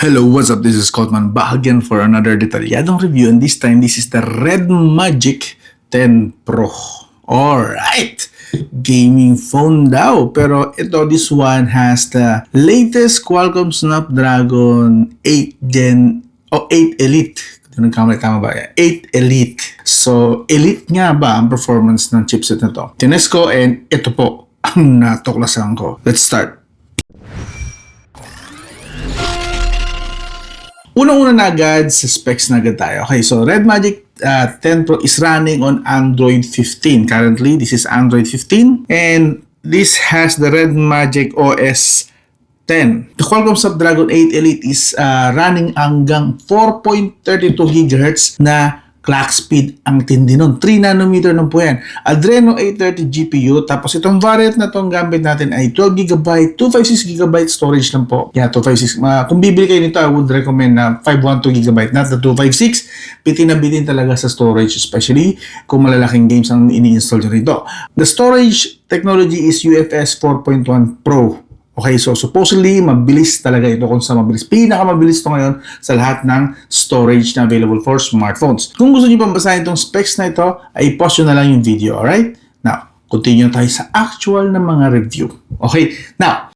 Hello, what's up? This is Coltman back again for another detalyadong review, and this time this is the Red Magic 10 Pro. Alright! Gaming phone daw, pero this one has the latest Qualcomm Snapdragon 8 Elite. Tama ba? 8 Elite. So, Elite nga ba ang performance ng chipset na to? Tinest ko and ito po ang natuklasan ko. Let's start. Unang-una na agad sa specs na agad tayo. Okay, so Red Magic 10 Pro is running on Android 15. Currently, this is Android 15 and this has the Red Magic OS 10. The Qualcomm Snapdragon 8 Elite is running hanggang 4.32 GHz na clock speed. Ang tindi nun. 3 nanometer nun po yan. Adreno 830 GPU. Tapos itong variant na itong gamit natin ay 12GB, 256GB storage lang po. Yeah, 256. Kung bibili kayo nito, I would recommend na 512GB, not the 256. Bitin na bitin talaga sa storage, especially kung malalaking games ang ini-install nyo rito. The storage technology is UFS 4.1 Pro. Okay, so supposedly, mabilis talaga ito kung sa mabilis. Pinakamabilis ito ngayon sa lahat ng storage na available for smartphones. Kung gusto niyo pang basahin itong specs na ito, ay pause nyo na lang yung video, alright? Now, continue tayo sa actual na mga review. Okay, now,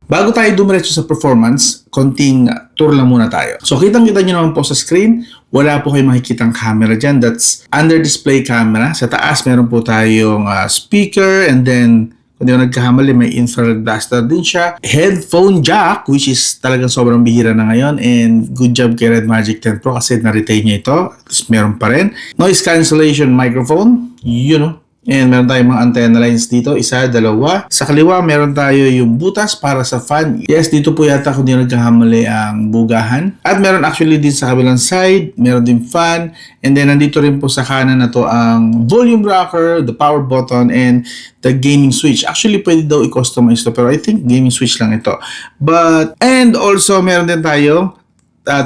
bago tayo dumiretso sa performance, konting tour lang muna tayo. So, kitang-kita nyo naman po sa screen, wala po kayong makikitang camera dyan. That's under display camera. Sa taas, meron po tayong speaker, and then kung di ko nagkahamali, may infrared blaster din siya. Headphone jack, which is talagang sobrang bihira na ngayon. And good job kay Red Magic 10 Pro kasi na-retain niya ito. Tapos meron pa rin. Noise cancellation microphone. And meron tayong mga antenna lines dito. Isa, dalawa. Sa kaliwa, meron tayo yung butas para sa fan. Yes, dito po yata kung di nagkahamali ang bugahan. At meron actually din sa kabilang side. Meron din fan. And then, nandito rin po sa kanan na to ang volume rocker, the power button, and the gaming switch. Actually, pwede daw i-customize to. Pero I think gaming switch lang ito. And also, meron din tayo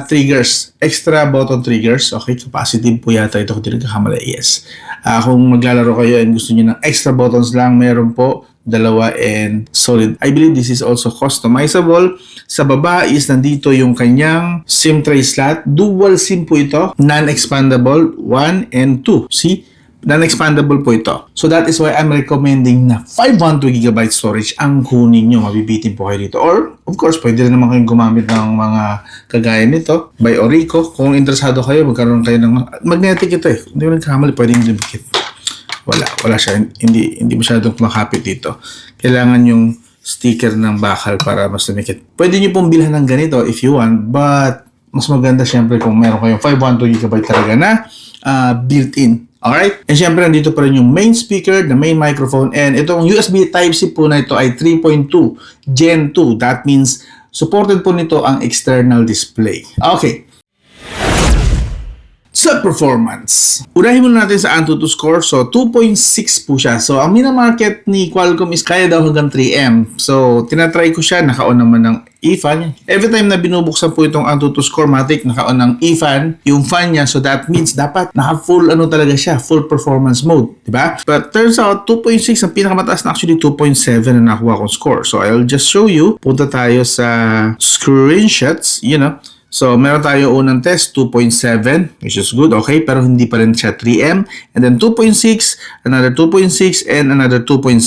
triggers, extra button triggers. Okay, capacitive po yata ito kung di nagkakamali. Yes. Kung maglalaro kayo and gusto niyo ng extra buttons lang, meron po dalawa and solid. I believe this is also customizable. Sa baba is nandito yung kanyang SIM tray slot. Dual SIM po ito. Non-expandable 1 and 2. See? Non-expandable po ito. So that is why I'm recommending na 512GB storage ang kunin nyo. Mabibitin po kayo dito. Or, of course, pwede rin naman kayong gumamit ng mga kagaya nito. By Orico. Kung interesado kayo, magkaroon kayo ng magnetic ito eh. Hindi ko nagkamali, pwedeng dibikit. Wala siya. Hindi masyadong makapit dito. Kailangan yung sticker ng bakal para mas lumikit. Pwede nyo pong bilhan ng ganito if you want, but mas maganda syempre kung meron kayong 512GB talaga na built-in. Alright? And syempre, nandito pa rin yung main speaker, the main microphone, and itong USB Type-C po na ito ay 3.2 Gen 2. That means, supported po nito ang external display. Okay. Sa performance, unahin muna natin sa Antutu score. So, 2.6 po siya. So, ang minamarket ni Qualcomm is kaya daw hanggang 3M. So, tinatry ko siya. Naka-on naman ng e-fan. Every time na binubuksan po itong Antutu Scorematic, naka-on ng e-fan, yung fan niya. So, that means dapat naka-full talaga siya. Full performance mode. Diba? But turns out, 2.6 ang pinakamataas na actually 2.7 na nakuha kong score. So, I'll just show you. Punta tayo sa screenshots. So, meron tayo unang test, 2.7, which is good, okay, pero hindi pa rin siya 3M. And then 2.6, another 2.6, and another 2.6.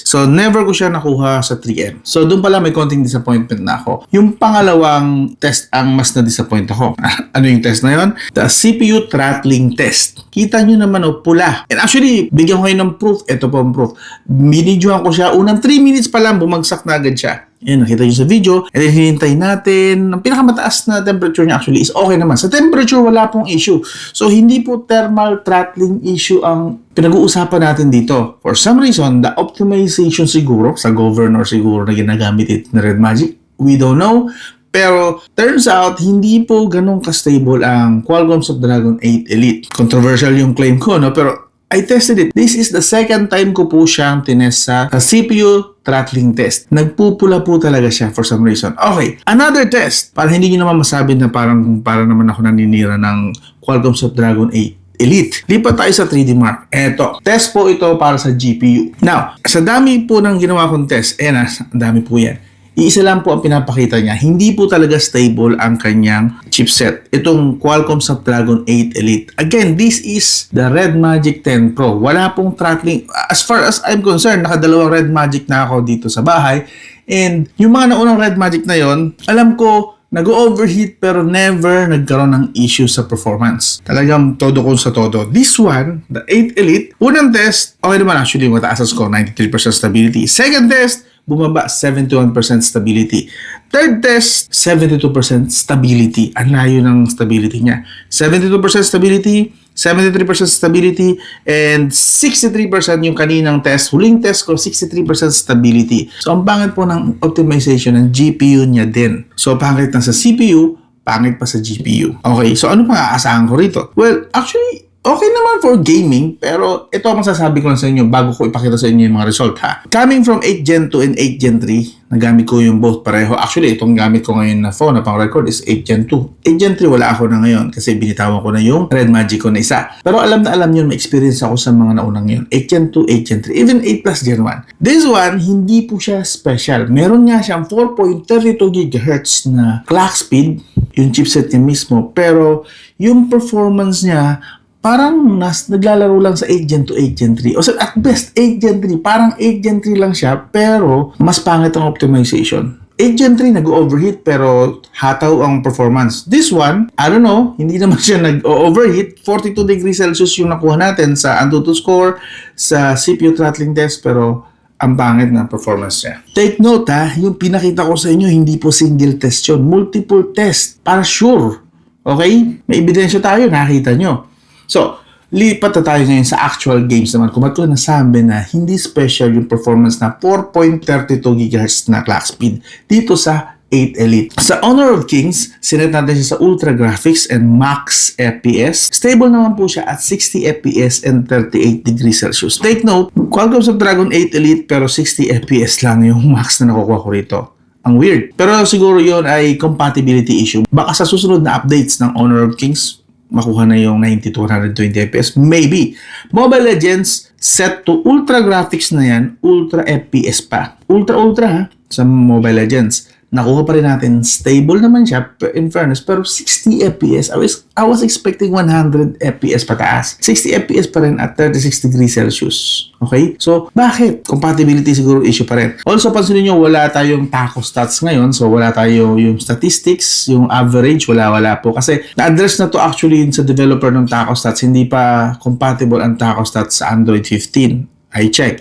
So, never ko siya nakuha sa 3M. So, doon pala may konting disappointment na ako. Yung pangalawang test ang mas na-disappoint ako. Ano yung test na yon? The CPU throttling test. Kita nyo naman, pula. And actually, bigyan ko kayo ng proof. Ito po ang proof. Binidyohan ko siya. Unang 3 minutes pa lang, bumagsak na agad siya. Yan, nakita nyo sa video. And then, hinintay natin. Ang pinakamataas na temperature niya actually is okay naman. Sa temperature, wala pong issue. So, hindi po thermal throttling issue ang pinag-uusapan natin dito. For some reason, the optimization siguro, sa governor siguro na ginagamit it na Red Magic, we don't know. Pero, turns out, hindi po ganun ka-stable ang Qualcomm Snapdragon 8 Elite. Controversial yung claim ko, no? Pero, I tested it. This is the second time ko po siyang tinest sa CPU throttling test. Nagpupula po talaga siya for some reason. Okay, another test. Para hindi nyo naman masabi na para naman ako naninira ng Qualcomm Snapdragon 8 Elite. Lipat tayo sa 3D Mark. Eto, test po ito para sa GPU. Now, sa dami po ng ginawa kong test, ang dami po yan. Iisa lang po ang pinapakita niya. Hindi po talaga stable ang kanyang chipset. Itong Qualcomm Snapdragon 8 Elite. Again, this is the Red Magic 10 Pro. Wala pong throttling. As far as I'm concerned, nakadalawang Red Magic na ako dito sa bahay. And yung mga naunang Red Magic na yon, alam ko, nag-overheat pero never nagkaroon ng issue sa performance. Talagang todo ko sa todo. This one, the 8 Elite, unang test, okay naman actually, mataas ang score, 93% stability. Second test, bumaba 71% stability. Third test, 72% stability. Ang layo ng stability niya. 72% stability, 73% stability, and 63% yung kaninang test. Huling test ko, 63% stability. So, ang pangit po ng optimization ng GPU niya din. So, pangit na sa CPU, pangit pa sa GPU. Okay, so ano pang aasahan ko rito? Well, actually, okay naman for gaming, pero ito ang masasabi ko lang sa inyo bago ko ipakita sa inyo yung mga result ha. Coming from 8 Gen 2 and 8 Gen 3, nagamit ko yung both pareho. Actually, itong gamit ko ngayon na phone na pang record is 8 Gen 2. 8 Gen 3 wala ako na ngayon kasi binitawan ko na yung Red Magic ko na isa. Pero alam na alam yun, may experience ako sa mga naunang yun. 8 Gen 2, 8 Gen 3, even 8 plus Gen 1. This one, hindi po siya special. Meron nga siyang 4.32 GHz na clock speed, yung chipset niya mismo. Pero yung performance niya, parang naglalaro lang sa 8 Gen 2, 8 Gen 3. O at best, 8 Gen 3. Parang 8 Gen 3 lang siya, pero mas pangit ang optimization. 8 Gen 3 nag-overheat pero hataw ang performance. This one, I don't know, hindi naman siya nag-overheat. 42 degrees Celsius yung nakuha natin sa Antutu score, sa CPU throttling test, pero ang pangit na performance niya. Take note ha, yung pinakita ko sa inyo, hindi po single test yun. Multiple test, para sure. Okay? May ebidensya tayo, nakita nyo. So, lipat na tayo ngayon sa actual games naman. Kung ko nasabi na hindi special yung performance na 4.32 GHz na clock speed dito sa 8 Elite. Sa Honor of Kings, sinet natin siya sa Ultra Graphics and Max FPS. Stable naman po siya at 60 FPS and 38 degrees Celsius. Take note, Qualcomm Snapdragon 8 Elite pero 60 FPS lang yung max na nakukuha ko rito. Ang weird. Pero siguro yon ay compatibility issue. Baka sa susunod na updates ng Honor of Kings, makuha na yung 90 to 120 FPS. Maybe. Mobile Legends, set to Ultra Graphics na yan, Ultra FPS pa. Ultra ha, sa Mobile Legends. Nakuha pa rin natin, stable naman siya, in fairness, pero 60 FPS. I was expecting 100 FPS pataas. 60 FPS pa rin at 36 degrees Celsius. Okay? So, bakit? Compatibility siguro issue pa rin. Also, pansinin nyo, wala tayong taco stats ngayon. So, wala tayo yung statistics, yung average, wala po. Kasi, na-address na to actually sa developer ng taco stats. Hindi pa compatible ang taco stats sa Android 15. I check.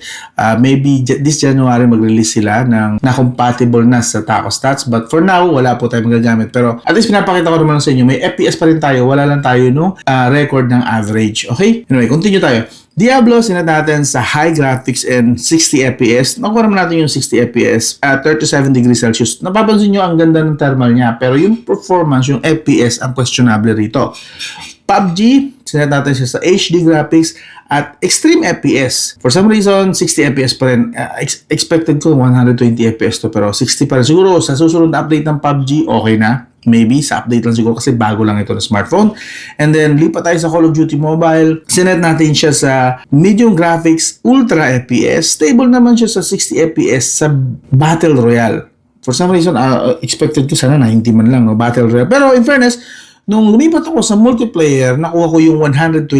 Maybe this January mag-release sila ng na-compatible na sa taco stats. But for now, wala po tayong magagamit. Pero at least pinapakita ko naman sa inyo, may FPS pa rin tayo. Wala lang tayo no record ng average. Okay? Anyway, continue tayo. Diablo, sinat natin sa high graphics and 60 FPS. Nakuha naman natin yung 60 FPS at 37 degrees Celsius. Napapansin nyo, ang ganda ng thermal niya. Pero yung performance, yung FPS, ang questionable rito. PUBG, sinat natin siya sa HD graphics at extreme FPS. For some reason, 60 FPS pa rin. Expected ko 120 FPS to, pero 60 pa rin. Siguro sa susunod na update ng PUBG, okay na. Maybe sa update lang siguro kasi bago lang ito na smartphone. And then, lipat tayo sa Call of Duty Mobile. Sinet natin siya sa medium graphics, ultra FPS. Stable naman siya sa 60 FPS sa Battle Royale. For some reason, expected ko sana 90 man lang, no? Battle Royale. Pero in fairness, nung lumipat ako sa multiplayer, nakuha ko yung 120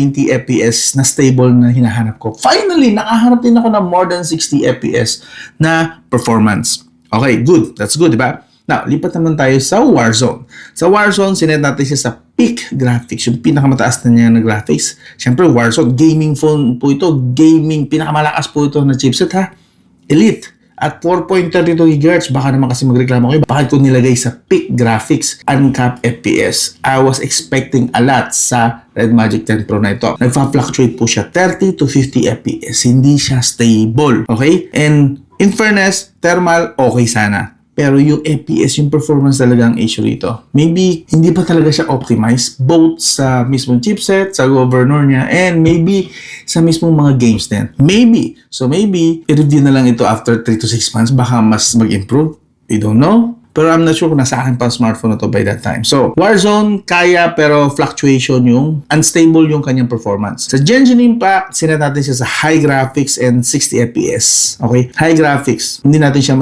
FPS na stable na hinahanap ko. Finally, nakahanap din ako ng more than 60 FPS na performance. Okay, good. That's good, diba? Now, lipat naman tayo sa Warzone. Sa Warzone, sinet natin siya sa peak graphics, yung pinakamataas na niya na graphics. Siyempre, Warzone, gaming phone po ito. Gaming, pinakamalakas po ito na chipset ha. Elite. At 4.32 GHz, baka naman kasi magreklamo kayo, bakit ko nilagay sa peak graphics, uncapped FPS? I was expecting a lot sa Red Magic 10 Pro na ito. Nagpa-fluctuate po siya 30 to 50 FPS. Hindi siya stable. Okay? And in fairness, thermal, okay sana. Pero yung FPS, yung performance talaga ang issue rito. Maybe hindi pa talaga siya optimized both sa mismong chipset, sa governor niya, and maybe sa mismong mga games din. Maybe. So maybe, i-review na lang ito after 3 to 6 months. Baka mas mag-improve. We don't know. Pero I'm not sure kung nasa akin pa ang smartphone na to by that time. So, Warzone, kaya pero fluctuation yung unstable yung kanyang performance. Sa Genshin Impact, sinet natin siya sa high graphics and 60 FPS. Okay? High graphics, hindi natin siya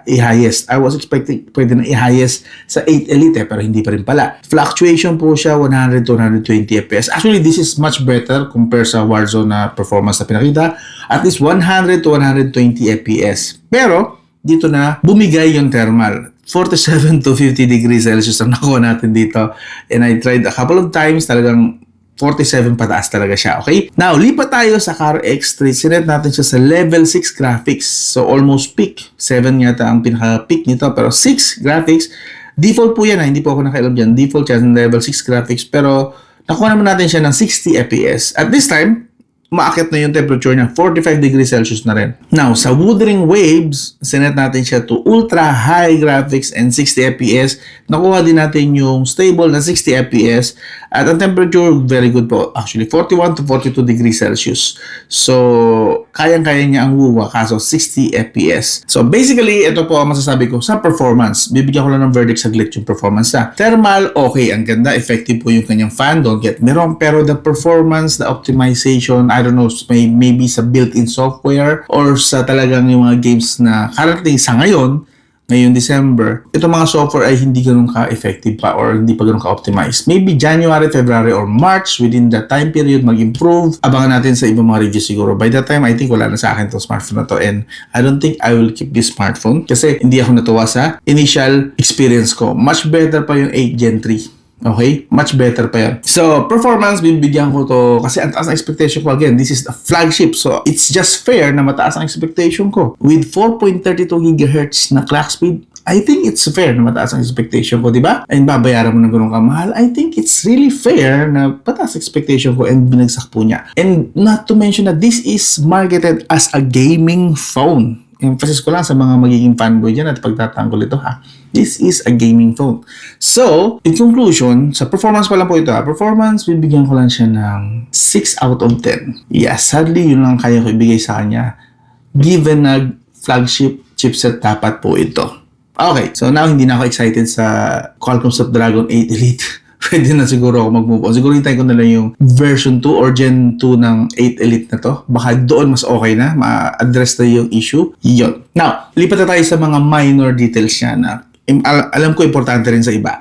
i-highest. I was expecting pwede na i-highest sa 8 Elite pero hindi pa rin pala. Fluctuation po siya 100 to 120 FPS. Actually, this is much better compare sa Warzone na performance na pinakita. At least 100 to 120 FPS. Pero, dito na bumigay yung thermal. 47 to 50 degrees Celsius ang nakuha natin dito. And I tried a couple of times, talagang 47 pataas talaga siya, okay? Now, lipat tayo sa Karo X3. Sinet natin siya sa level 6 graphics. So, almost peak. 7 yata ang pinaka-peak nito, pero 6 graphics. Default po yan, hindi po ako nakailam dyan. Default siya ng level 6 graphics, pero nakuha naman natin siya ng 60 FPS. At this time, umaakit na yung temperature niya, 45 degrees Celsius na rin. Now, sa Wuthering Waves, sinet natin siya to ultra high graphics and 60 FPS. Nakuha din natin yung stable na 60 FPS. At ang temperature, very good po. Actually, 41 to 42 degrees Celsius. So, kayang-kaya niya ang WUWA, kaso 60 FPS. So, basically, ito po ang masasabi ko sa performance. Bibigyan ko lang ng verdict saglit yung performance na. Thermal, okay, ang ganda. Effective po yung kanyang fan. Don't get me wrong. Pero the performance, the optimization, I don't know, maybe sa built-in software or sa talagang yung mga games na currently sa ngayong December, itong mga software ay hindi ganun ka-effective pa or hindi pa ganun ka-optimize. Maybe January, February, or March, within that time period, mag-improve. Abangan natin sa ibang mga reviews siguro. By that time, I think wala na sa akin itong smartphone na to and I don't think I will keep this smartphone kasi hindi ako natuwa sa initial experience ko. Much better pa yung 8 Gen 3. Okay? Much better pa yan. So, performance, bibigyan ko to kasi ang taas na expectation ko. Again, this is the flagship. So, it's just fair na mataas ang expectation ko. With 4.32 GHz na clock speed, I think it's fair na mataas ang expectation ko, di ba? And babayaran mo ng ganun kamahal. I think it's really fair na mataas expectation ko and binagsak po niya. And not to mention that this is marketed as a gaming phone. Emphasis ko lang sa mga magiging fanboy dyan at pagtatanggol ito ha. This is a gaming phone. So, in conclusion, sa performance pa lang po ito ha. Performance, bibigyan ko lang siya ng 6 out of 10. Yeah, sadly, yun lang kaya ko ibigay sa kanya. Given na flagship chipset dapat po ito. Okay, so now hindi na ako excited sa Qualcomm Snapdragon 8 Elite. Pwede na siguro ako mag-move on. Siguro hintayin ko na lang yung version 2 or Gen 2 ng 8 Elite na to. Baka doon mas okay na. Ma-address na yung issue. Yun. Now, lipat na tayo sa mga minor details niya na alam ko importante rin sa iba.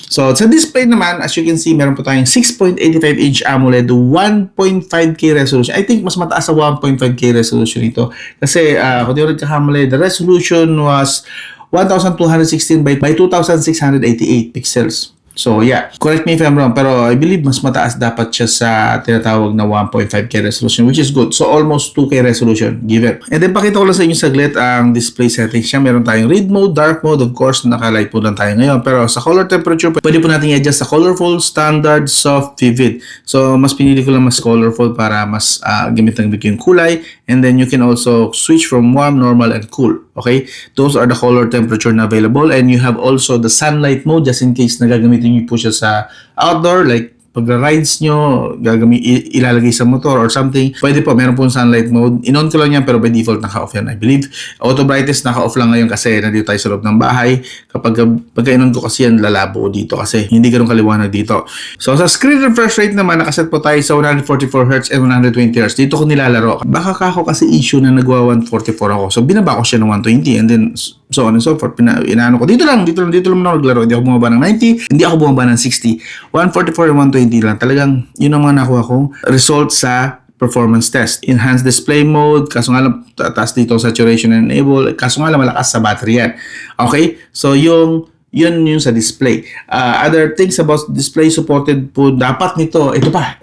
So, sa display naman, as you can see, meron po tayong 6.85-inch AMOLED, 1.5K resolution. I think mas mataas sa 1.5K resolution ito. Kasi, kung di ko nagkakamali, the resolution was 1216 by 2688 pixels. So yeah, correct me if I'm wrong, pero I believe mas mataas dapat siya sa tinatawag na 1.5K resolution, which is good. So almost 2K resolution given. And then pakita ko lang sa inyo saglit ang display settings siya. Meron tayong read mode, dark mode, of course, naka-light mode lang tayo ngayon. Pero sa color temperature, pwede po natin i-adjust sa colorful, standard, soft, vivid. So mas pinili ko lang mas colorful para mas gamit yung kulay. And then you can also switch from warm, normal, and cool. Okay? Those are the color temperature na available. And you have also the sunlight mode just in case na gagamitin nyo po siya sa outdoor, like pag-rides nyo, ilalagay sa motor or something. Pwede po, meron po sunlight mode. In-on ko lang yan pero by default naka-off yan, I believe. Auto brightness naka-off lang ngayon kasi nandito tayo sa loob ng bahay. Pagka-in-on ko kasi yan, lalabo dito kasi hindi ganun kaliwanag dito. So sa screen refresh rate naman, nakaset po tayo sa 144Hz and 120Hz. Dito ko nilalaro. Baka ako kasi issue na nagwa 144 ako. So binaba ko siya ng 120 and then so on and so forth. Inaano ko. Dito lang na naglaro. Hindi ako bumaba ng 90. Hindi ako bumaba ng 60. 144 and 120 lang. Talagang yun ang mga nakuha kong result sa performance test. Enhanced display mode. Kaso nga lang, taas dito saturation and enable. Kaso nga lang, malakas sa battery yan. Okay? So yun sa display. Other things about display supported po, dapat nito, ito pa,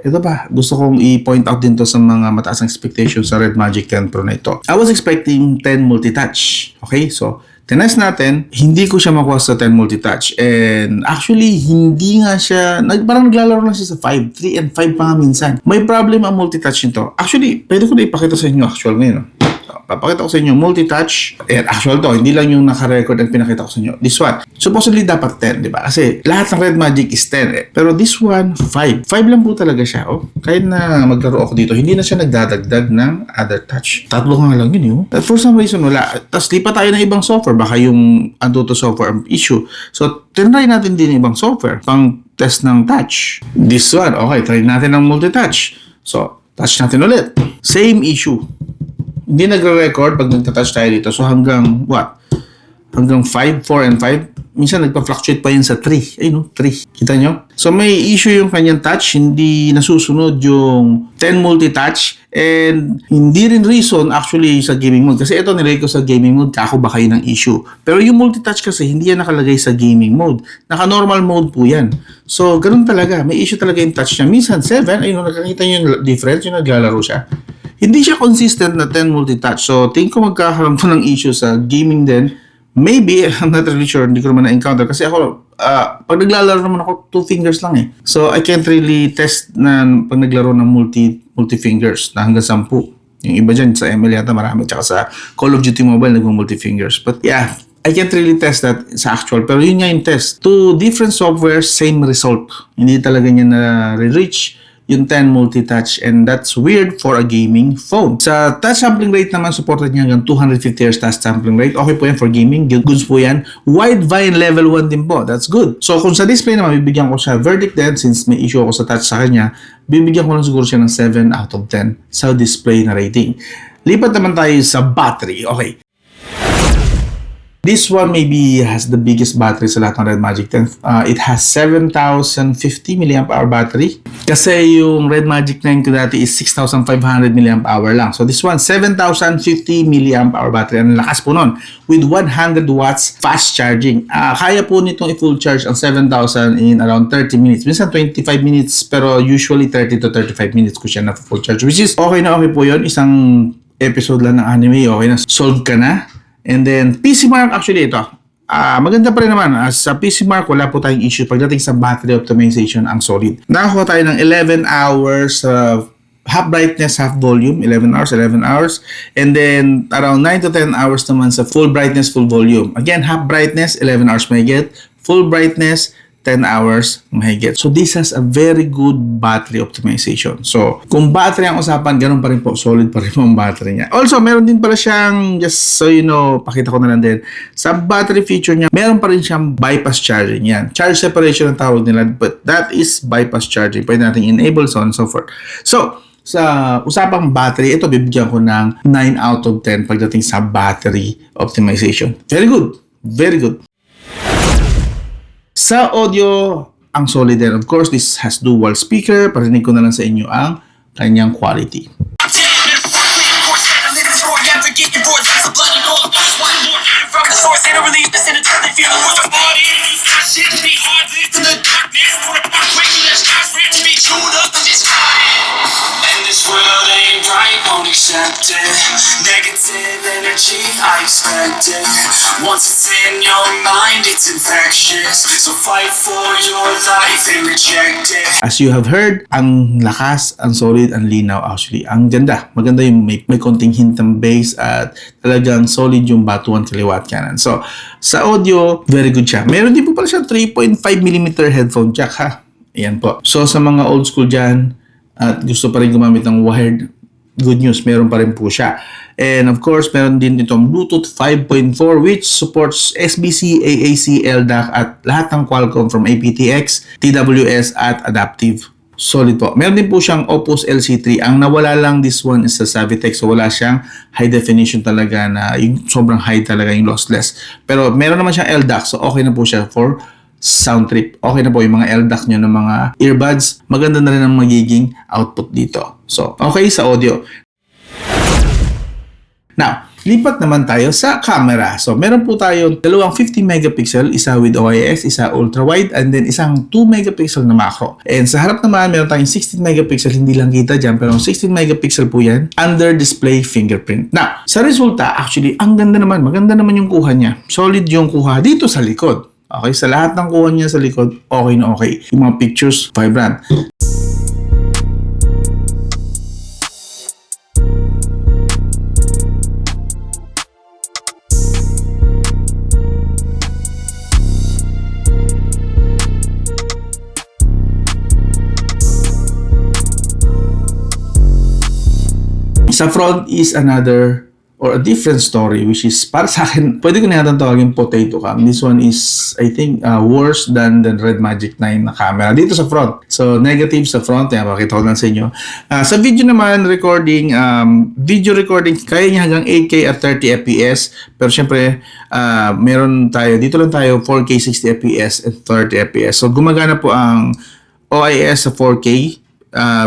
gusto kong i-point out din to sa mga mataas ng expectations sa Red Magic 10 Pro na ito. I was expecting 10 multi-touch. Okay, so tinest natin, hindi ko siya makuha sa 10 multi-touch. And actually, hindi nga siya, parang naglalaro lang siya sa 5, 3 and 5 pa nga minsan. May problem ang multi-touch nito. Actually, pwede ko na ipakita sa inyo actual ngayon. So, papakita ko sa inyo, multi-touch. And actual to, hindi lang yung naka-record ang pinakita ko sa inyo. This one, supposedly dapat 10, di ba? Kasi lahat ng Red Magic is 10 eh. Pero this one, 5. 5 lang po talaga siya. Oh. Kahit na maglaro ako dito, hindi na siya nagdadagdag ng other touch. 3 nga lang yun yun. But for some reason, wala. Tapos lipat tayo ng ibang software. Baka yung Antutu software ang issue. So, tinry natin din ibang software pang test ng touch. This one, okay, try natin ng multi-touch. So, touch natin ulit. Same issue. Hindi nagre-record pag nagta-touch tayo dito. So, hanggang what? Hanggang 5, 4, and 5. Minsan nagpa-fluctuate pa yun sa 3. Ay no, 3. Kita nyo? So, may issue yung kanyang touch. Hindi nasusunod yung 10 multi-touch. And hindi rin reason actually sa gaming mode. Kasi ito nilagay ko sa gaming mode. Kako ba kayo ng issue? Pero yung multi-touch kasi hindi yan nakalagay sa gaming mode. Naka-normal mode po yan. So, ganun talaga. May issue talaga yung touch niya. Minsan 7. Ayun, nakakita nyo yung difference. Yung naglalaro siya. Hindi siya consistent na 10 multi-touch. So, tingin ko magkakaroon po ng issue sa gaming din. Maybe, I'm not really sure, hindi ko naman na-encounter. Kasi ako, pag naglalaro naman ako, 2 fingers lang eh. So, I can't really test na pag naglaro ng multi-fingers na hanggang 10. Yung iba dyan, sa ML yata marami. Tsaka sa Call of Duty Mobile, nag-multi-fingers. But yeah, I can't really test that sa actual. Pero yun nga yung test. 2 different software, same result. Hindi talaga niya na-reach yung 10 multi-touch, and that's weird for a gaming phone. Sa touch sampling rate naman, supported niya hanggang 250 Hz touch sampling rate. Okay po yan for gaming. Goods po yan. Wide vine level 1 din po. That's good. So kung sa display naman, bibigyan ko siya verdict din, since may issue ako sa touch sa kanya, bibigyan ko lang siguro siya ng 7 out of 10 sa display na rating. Lipat naman tayo sa battery. Okay. This one maybe has the biggest battery sa lahat ng Red Magic 10. It has 7,050 mAh battery. Kasi yung Red Magic 9 ko dati is 6,500 mAh lang. So this one, 7,050 mAh battery. Ang lakas po nun. With 100 watts fast charging. Kaya po nitong i-full charge ang 7,000 in around 30 minutes. Minsan 25 minutes, pero usually 30 to 35 minutes ko siya na full charge. Which is okay na okay po yun. Isang episode lang ng anime, okay na. Solve ka na. And then, PC Mark, actually ito, maganda pa rin naman. Sa PC Mark, wala po tayong issue pagdating sa battery optimization ang solid. Nakakuha tayo ng 11 hours, half brightness, half volume, 11 hours. And then, around 9 to 10 hours naman sa full brightness, full volume. Again, half brightness, 11 hours may get. Full brightness, 10 hours mahigit. So, this has a very good battery optimization. So, kung battery ang usapan, ganun pa rin po. Solid pa rin po ang battery niya. Also, meron din pala siyang, just so you know, pakita ko na lang din, sa battery feature niya, meron pa rin siyang bypass charging. Yan. Charge separation ang tawag nila, but that is bypass charging. Pwede natin enable, so on and so forth. So, sa usapang battery, ito bibigyan ko ng 9 out of 10 pagdating sa battery optimization. Very good. Very good. Sa audio, ang solid din. Of course, this has dual speaker. Parinig ko na lang sa inyo ang kanyang quality. Negative energy, I expect it. Once it's in your mind, it's infectious. So fight for your life and reject it. As you have heard, ang lakas, ang solid, ang linaw actually. Ang ganda. Maganda yung may konting hint ng bass at talagang solid yung batuan kaliwa at kanan. So, sa audio, very good siya. Meron din po pala siya 3.5mm headphone jack ha. Ayan po. So, sa mga old school dyan at gusto pa rin gumamit ng wired, good news, meron pa rin po siya. And of course, meron din itong Bluetooth 5.4 which supports SBC, AAC, LDAC at lahat ng Qualcomm from aptX, TWS at adaptive. Solid po. Meron din po siyang Opus LC3. Ang nawala lang this one is sa Savitech. So wala siyang high definition talaga na yung sobrang high talaga yung lossless. Pero meron naman siyang LDAC. So okay na po siya for sound trip. Okay na po yung mga LDAC nyo ng mga earbuds. Maganda na rin ang magiging output dito. So okay sa audio. Now, lipat naman tayo sa camera. So, meron po tayong dalawang 50 megapixel, isa with OIS, isa ultra-wide, and then isang 2 megapixel na macro. And sa harap naman, meron tayong 16 megapixel, hindi lang kita dyan, pero 16 megapixel po yan, under display fingerprint. Now, sa resulta, actually, ang ganda naman, maganda naman yung kuha niya. Solid yung kuha dito sa likod. Okay, sa lahat ng kuha niya sa likod, okay na okay. Yung mga pictures, vibrant. Sa front is another or a different story, which is para sa akin, pwede ko na yata tawagin potato cam. This one is, I think, worse than the Red Magic 9 na camera. Dito sa front. So, negative sa front. Yan, pakita ko lang sa inyo. Sa video naman, video recording, kaya niya hanggang 8K at 30 FPS. Pero syempre, meron tayo, dito lang tayo, 4K 60 FPS and 30 FPS. So, gumagana po ang OIS sa 4K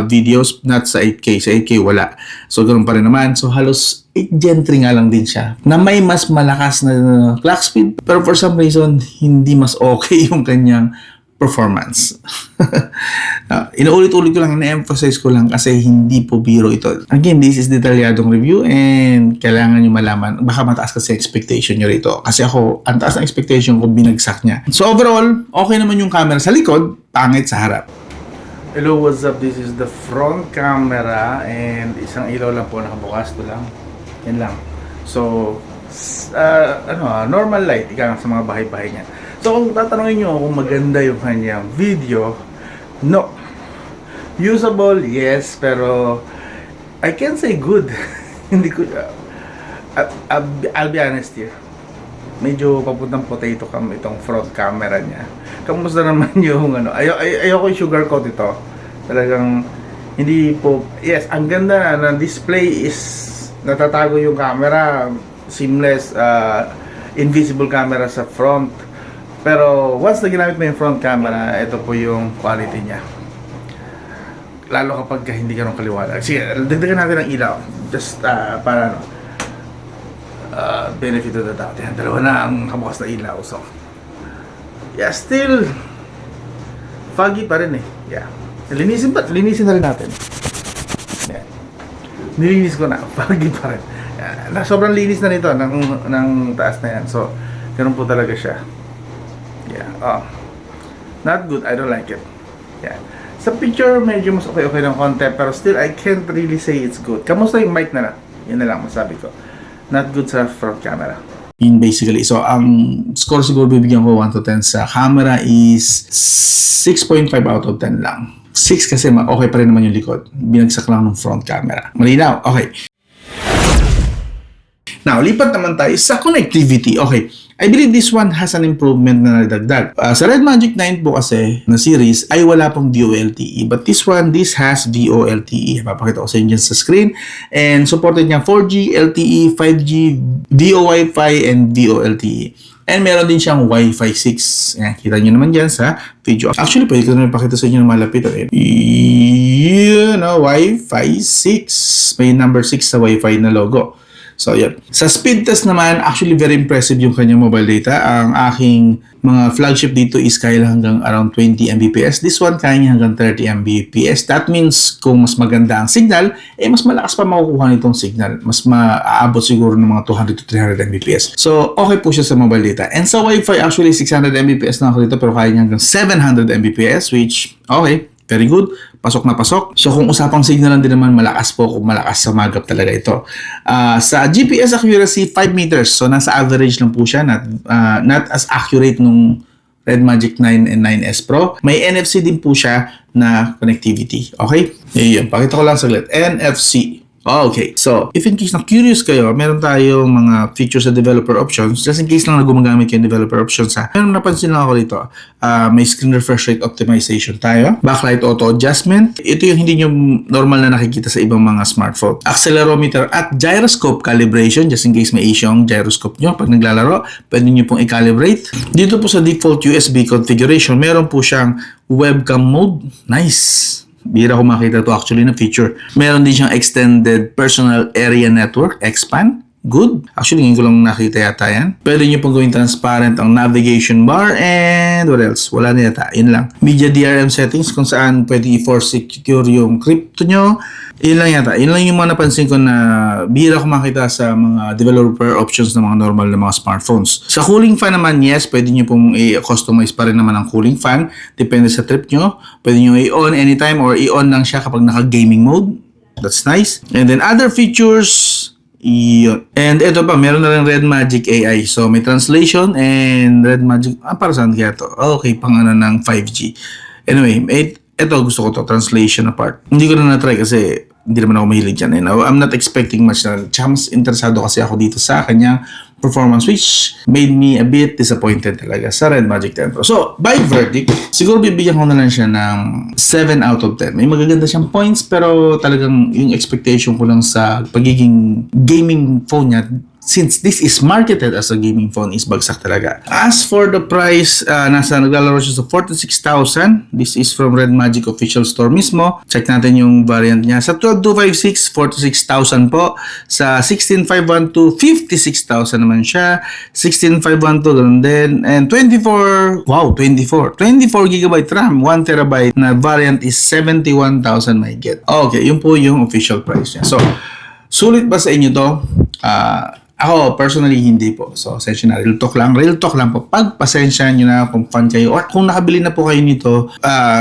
videos, not sa 8K. Sa 8K, wala. So, ganun pa rin naman. So, halos 8 Gen 3 nga lang din siya na may mas malakas na clock speed, pero for some reason, hindi mas okay yung kanyang performance. Inuulit-ulit ko lang, ina-emphasize ko lang kasi hindi po biro ito. Again, this is detalyadong review and kailangan nyo malaman. Baka mataas kasi expectation nyo rito. Kasi ako, ang taas ng expectation ko, binagsak niya. So overall, okay naman yung camera sa likod, pangit sa harap. Hello, what's up? This is the front camera and isang ilaw lang po nakabukas. Ito lang. Yan lang. So, normal light. Ika sa mga bahay-bahay niya. So, kung tatanungin nyo kung maganda yung kanyang video, no. Usable, yes. Pero, I can't say good. Hindi ko, I'll be honest here. Medyo papuntang potato cam itong front camera niya. Kamusta naman yung ayoko yung sugarcoat ito. Talagang hindi po, yes, ang ganda na display is natatago yung camera, seamless, invisible camera sa front. Pero once na ginamit mo yung front camera, ito po yung quality niya. Lalo kapag hindi ka nung kaliwanag. Sige, dagdagan natin ang ilaw. Just para benefit of the doubt. Yan, dalawa na ang kabukas na ilaw. So, yeah, still foggy pa rin eh. Yeah. Linisin na rin natin. Yeah. Nilinis ko na. Foggy pa rin. Yeah. Sobrang linis na nito ng taas na yan. So, ganun po talaga siya. Yeah. Not good. I don't like it. Yeah. Sa picture, medyo mas okay ng konti. Pero still, I can't really say it's good. Kamusta yung mic na lang? Yan na lang masabi ko. Not good sa front camera. In basically, so ang score siguro bibigyan ko 1 to 10 sa camera is 6.5 out of 10 lang. 6 kasi okay pa rin naman yung likod. Binagsak lang ng front camera. Malinaw? Okay. Now, lipat naman tayo sa connectivity. Okay. I believe this one has an improvement na nadagdag. Sa Red Magic 9 po kasi na series ay wala pong VoLTE. But this has VoLTE. Papakita ko sa inyo sa screen. And supported niya 4G, LTE, 5G, VoWiFi, and VoLTE. And meron din siyang Wi-Fi 6. Ayan, kita nyo naman dyan sa video. Actually, pwede ko na ipakita sa inyo na malapit. Wi-Fi 6. May number 6 sa Wi-Fi na logo. So, yun. Sa speed test naman, actually very impressive yung kanyang mobile data. Ang aking mga flagship dito is kaya hanggang around 20 Mbps. This one kaya niya hanggang 30 Mbps. That means kung mas maganda ang signal, mas malakas pa makukuha nitong signal. Mas maaabot siguro ng mga 200 to 300 Mbps. So, okay po siya sa mobile data. And sa Wi-Fi, actually 600 Mbps na ako dito, pero kaya niya hanggang 700 Mbps, which, okay, very good. Pasok na pasok. So, kung usapang signalan din naman, malakas po. Kung malakas sa magap talaga ito. Sa GPS accuracy, 5 meters. So, nasa average lang po siya. Not as accurate nung Red Magic 9 and 9S Pro. May NFC din po siya na connectivity. Okay? Yun. Pakita ko lang saglit. NFC. Okay. So, if in case na curious kayo, meron tayong mga features sa developer options. Just in case lang na gumagamit yung developer options ha. Meron napansin lang ako dito. May screen refresh rate optimization tayo. Backlight auto adjustment. Ito yung hindi nyo normal na nakikita sa ibang mga smartphone. Accelerometer at gyroscope calibration. Just in case may issue ang gyroscope nyo. Pag naglalaro, pwede nyo pong i-calibrate. Dito po sa default USB configuration, meron po siyang webcam mode. Nice! Bira ko makita to actually na feature. Meron din siyang extended personal area network, expand. Good. Actually, ngayon ko lang nakita yata yan. Pwede nyo pong gawing transparent ang navigation bar and what else? Wala na yata. Yun lang. Media DRM settings kung saan pwede i-force secure yung crypto nyo. Yun lang yata. Yun lang yung mga napansin ko na bihira ko makita sa mga developer options ng mga normal na mga smartphones. Sa cooling fan naman, yes, pwede nyo pong i-customize pa rin naman ang cooling fan. Depende sa trip nyo. Pwede nyo i-on anytime or i-on lang siya kapag naka-gaming mode. That's nice. And then other features, yun. And ito pa, meron na rin Red Magic AI. So, may translation and Red Magic, para saan kaya to? Okay, pang ng 5G. Anyway, ito gusto ko to, translation na part. Hindi ko na na-try kasi hindi naman ako mahilig dyan. And I'm not expecting much na. Tsaka mas interesado kasi ako dito sa kanyang performance, which made me a bit disappointed talaga sa Red Magic 10 Pro. So, by verdict, siguro bibigyan ko na lang siya ng 7 out of 10. May magaganda siyang points, pero talagang yung expectation ko lang sa pagiging gaming phone niya, since this is marketed as a gaming phone, is bagsak talaga. As for the price, naglalaro siya sa 46,000. This is from Red Magic official store mismo. Check natin yung variant niya. Sa 12256, 46,000 po. Sa 16512, 56,000 naman siya. 16512, ganun din. And 24 GB RAM, 1TB na variant is 71,000 may get. Okay, yun po yung official price niya. So, sulit ba sa inyo to? Ako, personally, hindi po. So, session na. Real talk lang po. Pagpasensya nyo na kung fan kayo or kung nakabili na po kayo nito,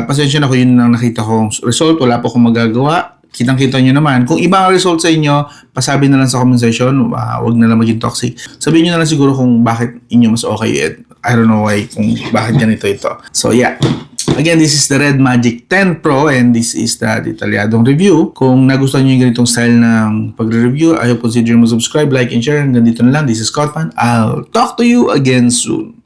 pasensya na ko yun ang nakita kong result. Wala po akong magagawa. Kitang-kita nyo naman. Kung ibang result sa inyo, pasabi na lang sa comment section. Huwag na lang maging toxic. Sabihin nyo na lang siguro kung bakit inyo mas okay. I don't know why, kung bakit ganito ito. So, yeah. Again, this is the Red Magic 10 Pro and this is the detalyadong review. Kung nagustuhan nyo yung ganitong style ng pagre-review, I hope consider mo subscribe, like, and share. Hanggang dito na lang. This is Scott Pan. I'll talk to you again soon.